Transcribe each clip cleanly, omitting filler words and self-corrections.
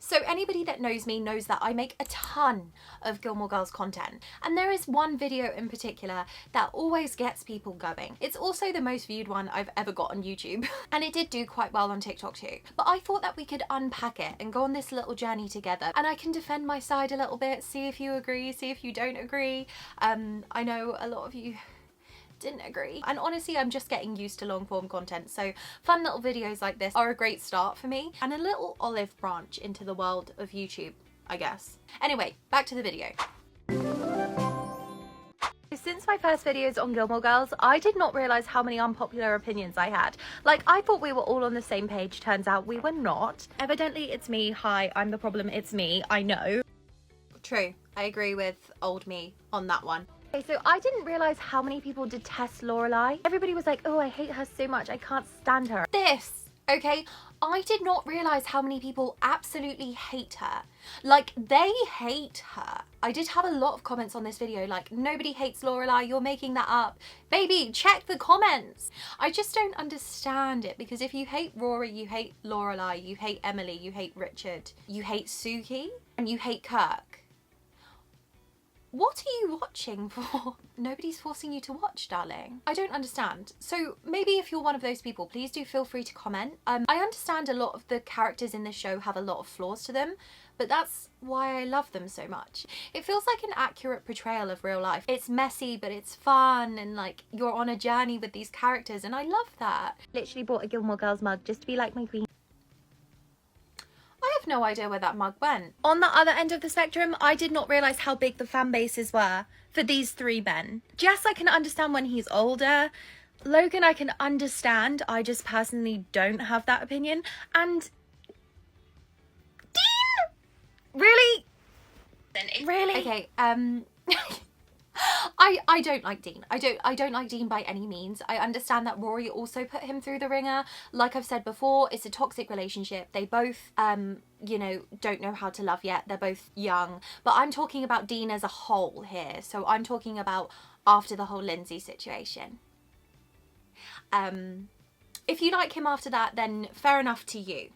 So anybody that knows me knows that I make a ton of Gilmore Girls content, and there is one video in particular that always gets people going. It's also the most viewed one I've ever got on YouTube and it did do quite well on TikTok too. But I thought that we could unpack it and go on this little journey together, and I can defend my side a little bit, see if you agree, see if you don't agree. I know a lot of you didn't agree, and honestly I'm just getting used to long form content, so fun little videos like this are a great start for me and a little olive branch into the world of YouTube, I guess. Anyway, back to the video. Since my first videos on Gilmore Girls, I did not realise how many unpopular opinions I had. Like, I thought we were all on the same page, turns out we were not. Evidently it's me, hi, I'm the problem, it's me, I know. True, I agree with old me on that one. Okay, so I didn't realise how many people detest Lorelai. Everybody was like, oh, I hate her so much, I can't stand her. Okay, I did not realise how many people absolutely hate her. Like, they hate her. I did have a lot of comments on this video like, nobody hates Lorelai, you're making that up. Baby, check the comments. I just don't understand it, because if you hate Rory, you hate Lorelai, you hate Emily, you hate Richard, you hate Suki, and you hate Kirk. What are you watching for? Nobody's forcing you to watch, darling. I don't understand. So maybe if you're one of those people, please do feel free to comment. I understand a lot of the characters in this show have a lot of flaws to them, but that's why I love them so much. It feels like an accurate portrayal of real life. It's messy, but it's fun, and like, you're on a journey with these characters, and I love that. Literally bought a Gilmore Girls mug just to be like my queen. I have no idea where that mug went. On the other end of the spectrum, I did not realise how big the fan bases were for these three men. Jess I can understand when he's older. Logan I can understand, I just personally don't have that opinion. And Dean? Really? Really? Okay, I don't like Dean. I don't like Dean by any means. I understand that Rory also put him through the ringer. Like I've said before, it's a toxic relationship. They both, you know, don't know how to love yet. They're both young. But I'm talking about Dean as a whole here. So I'm talking about after the whole Lindsay situation. If you like him after that, then fair enough to you.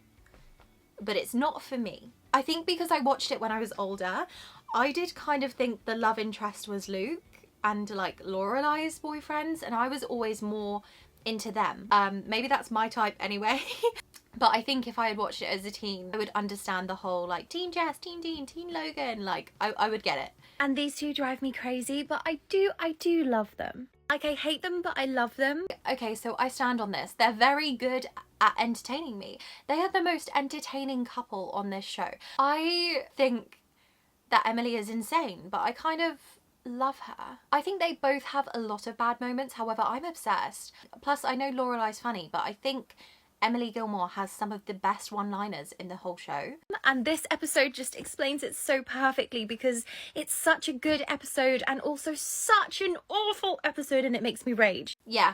But it's not for me. I think because I watched it when I was older, I did kind of think the love interest was Luke and like Lorelai's boyfriends, and I was always more into them. Maybe that's my type anyway. But I think if I had watched it as a teen, I would understand the whole like Teen Jess, Teen Dean, Teen Logan, like I would get it. And these two drive me crazy, but I do love them. Like, I hate them, but I love them. Okay, so I stand on this. They're very good at entertaining me. They are the most entertaining couple on this show. I think that Emily is insane, but I kind of love her. I think they both have a lot of bad moments, however, I'm obsessed. Plus, I know Lorelai's funny, but I think Emily Gilmore has some of the best one-liners in the whole show. And this episode just explains it so perfectly, because it's such a good episode and also such an awful episode, and it makes me rage. Yeah.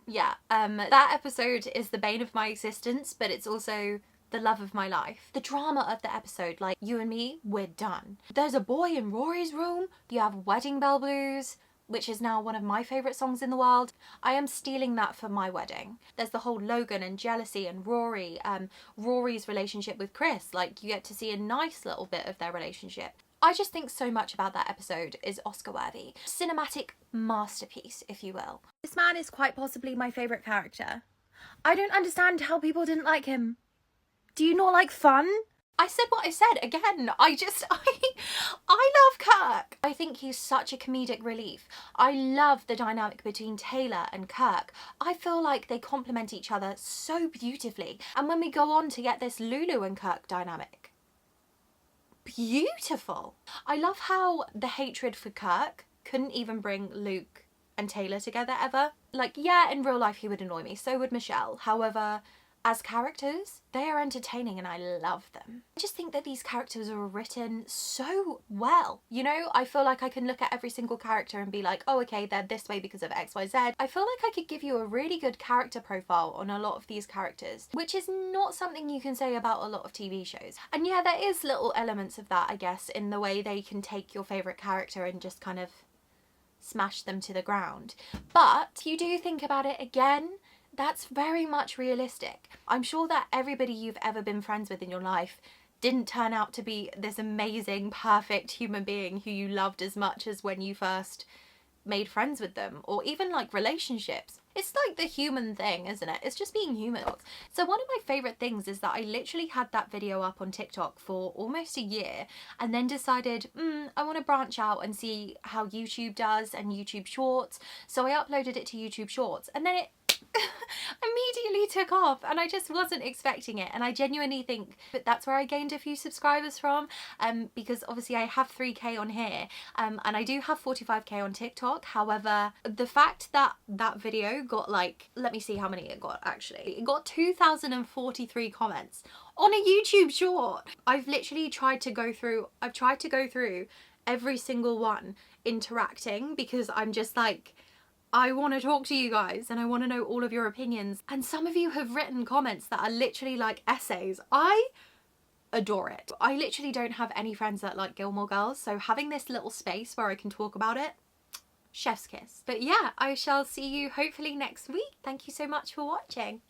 That episode is the bane of my existence, but it's also the love of my life. The drama of the episode, like, you and me, we're done. There's a boy in Rory's room, you have Wedding Bell Blues, which is now one of my favourite songs in the world. I am stealing that for my wedding. There's the whole Logan and jealousy and Rory, Rory's relationship with Chris. Like, you get to see a nice little bit of their relationship. I just think so much about that episode is Oscar worthy. Cinematic masterpiece, if you will. This man is quite possibly my favourite character. I don't understand how people didn't like him. Do you not like fun? I said what I said again. I love Kirk. I think he's such a comedic relief. I love the dynamic between Taylor and Kirk. I feel like they complement each other so beautifully. And when we go on to get this Lulu and Kirk dynamic, beautiful. I love how the hatred for Kirk couldn't even bring Luke and Taylor together ever. Like, yeah, in real life he would annoy me, so would Michelle. However, as characters, they are entertaining and I love them. I just think that these characters are written so well. You know, I feel like I can look at every single character and be like, oh, okay, they're this way because of X, Y, Z. I feel like I could give you a really good character profile on a lot of these characters, which is not something you can say about a lot of TV shows. And yeah, there is little elements of that, I guess, in the way they can take your favourite character and just kind of smash them to the ground. But you do think about it again, that's very much realistic. I'm sure that everybody you've ever been friends with in your life didn't turn out to be this amazing, perfect human being who you loved as much as when you first made friends with them, or even like relationships. It's like the human thing, isn't it? It's just being human. So one of my favorite things is that I literally had that video up on TikTok for almost a year and then decided, I want to branch out and see how YouTube does and YouTube Shorts. So I uploaded it to YouTube Shorts, and then it immediately took off, and I just wasn't expecting it. And I genuinely think that that's where I gained a few subscribers from, because obviously I have 3k on here, and I do have 45k on TikTok. However, the fact that that video got, like, let me see how many it got actually. It got 2043 comments on a YouTube short. I've literally tried to go through every single one interacting, because I'm just like, I want to talk to you guys and I want to know all of your opinions. And some of you have written comments that are literally like essays. I adore it. I literally don't have any friends that like Gilmore Girls, so having this little space where I can talk about it, chef's kiss. But yeah, I shall see you hopefully next week. Thank you so much for watching.